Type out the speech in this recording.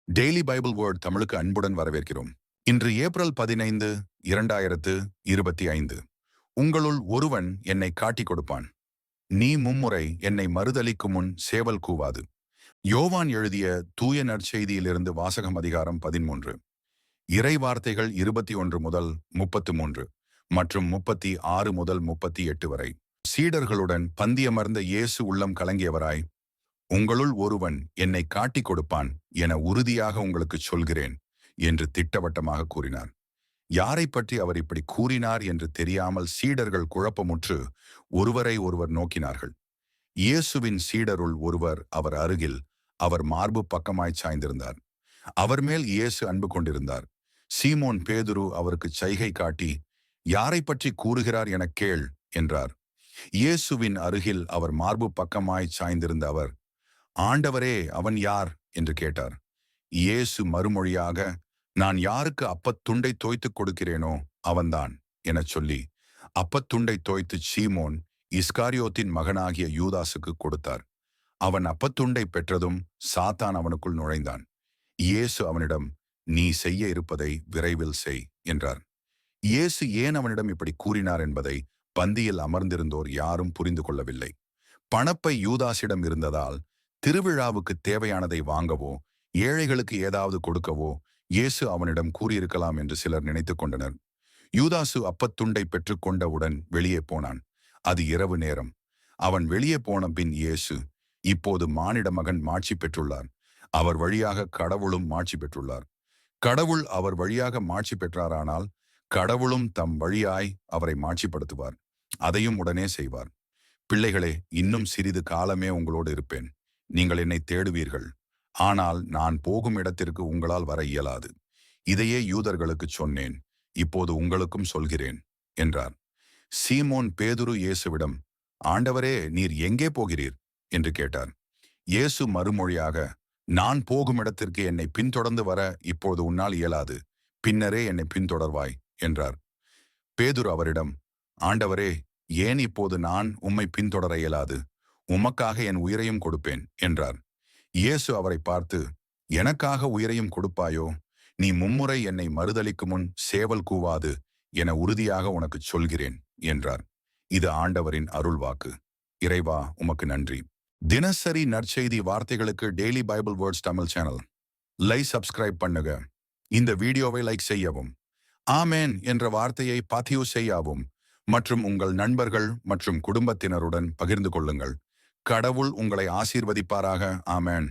Daily Bible word தமிழுக்கு அன்புடன் வரவேற்கிறோம். இன்று ஏப்ரல் 15, 2025. உங்களுள் ஒருவன் என்னை காட்டிக் கொடுப்பான். நீ மும்முறை என்னை மறுதலிக்கும் முன் சேவல் கூவாது. யோவான் எழுதிய தூய நற்செய்தியிலிருந்து வாசகம் அதிகாரம் 13. இறை வார்த்தைகள் 21 முதல் 33 மற்றும் 36 முதல் 38 வரை. சீடர்களுடன் பந்தியமர்ந்த இயேசு உள்ளம் கலங்கியவராய், உங்களுள் ஒருவன் என்னை காட்டிக் கொடுப்பான் என உறுதியாக உங்களுக்கு சொல்கிறேன் என்று திட்டவட்டமாக கூறினார். யாரை பற்றி அவர் இப்படி கூறினார் என்று தெரியாமல் சீடர்கள் குழப்பமுற்று ஒருவரை ஒருவர் நோக்கினார்கள். இயேசுவின் சீடருள் ஒருவர் அவர் அருகில் அவர் மார்பு பக்கமாய் சாய்ந்திருந்தார். அவர் மேல் இயேசு அன்பு கொண்டிருந்தார். சீமோன் பேதுரு அவருக்கு சைகை காட்டி, யாரை பற்றி கூறுகிறார் எனக் கேள் என்றார். இயேசுவின் அருகில் அவர் மார்பு பக்கமாய் சாய்ந்திருந்த அவர், ஆண்டவரே, அவன் யார் என்று கேட்டார். இயேசு மறுமொழியாக, நான் யாருக்கு அப்பத்துண்டை தோய்த்துக் கொடுக்கிறேனோ அவன்தான் எனச் சொல்லி அப்பத்துண்டை தோய்த்து சீமோன் இஸ்காரியோத்தின் மகனாகிய யூதாசுக்கு கொடுத்தார். அவன் அப்பத்துண்டை பெற்றதும் சாத்தான் அவனுக்குள் நுழைந்தான். இயேசு அவனிடம், நீ செய்ய இருப்பதை விரைவில் செய் என்றார். இயேசு ஏன் அவனிடம் இப்படி கூறினார் என்பதை பந்தியில் அமர்ந்திருந்தோர் யாரும் புரிந்து கொள்ளவில்லை. பணப்பை யூதாசிடம் இருந்ததால் திருவிழாவுக்கு தேவையானதை வாங்கவோ ஏழைகளுக்கு ஏதாவது கொடுக்கவோ இயேசு அவனிடம் கூறியிருக்கலாம் என்று சிலர் நினைத்து கொண்டனர். யூதாசு அப்பத்துண்டை பெற்றுக்கொண்டவுடன் வெளியே போனான். அது இரவு நேரம். அவன் வெளியே போன பின் இயேசு, இப்போது மானிட மகன் மாட்சி பெற்றுள்ளார். அவர் வழியாக கடவுளும் மாட்சி பெற்றுள்ளார். கடவுள் அவர் வழியாக மாட்சி பெற்றாரானால் கடவுளும் தம் வழியாய் அவரை மாட்சிப்படுத்துவார். அதையும் உடனே செய்வார். பிள்ளைகளே, இன்னும் சிறிது காலமே உங்களோடு இருப்பேன். நீங்கள் என்னை தேடுவீர்கள். ஆனால் நான் போகும் இடத்திற்கு உங்களால் வர இயலாது. இதையே யூதர்களுக்கு சொன்னேன், இப்போது உங்களுக்கும் சொல்கிறேன் என்றார். சீமோன் பேதுரு இயேசுவிடம், ஆண்டவரே, நீர் எங்கே போகிறீர் என்று கேட்டார். இயேசு மறுமொழியாக, நான் போகும் இடத்திற்கு என்னை பின்தொடர்ந்து வர இப்போது உன்னால் இயலாது. பின்னரே என்னை பின்தொடர்வாய் என்றார். பேதுரு அவரிடம், ஆண்டவரே, ஏன் இப்போது நான் உம்மை பின்தொடர இயலாது? உமக்காக என் உயிரையும் கொடுப்பேன் என்றார். இயேசு அவரை பார்த்து, எனக்காக உயிரையும் கொடுப்பாயோ? நீ மும்முறை என்னை மறுதலிக்கும் முன் சேவல் கூவாது என உறுதியாக உனக்கு சொல்கிறேன் என்றார். இது ஆண்டவரின் அருள்வாக்கு. இறைவா, உமக்கு நன்றி. தினசரி நற்செய்தி வார்த்தைகளுக்கு daily Bible words Tamil channel subscribe பண்ணுங்க. இந்த வீடியோவை லைக் செய்யவும், ஆமேன் என்ற வார்த்தையை பதிவு செய்யவும் மற்றும் உங்கள் நண்பர்கள் மற்றும் குடும்பத்தினருடன் பகிர்ந்து கொள்ளுங்கள். கடவுள் உங்களை ஆசீர்வதிப்பாராக. ஆமேன்.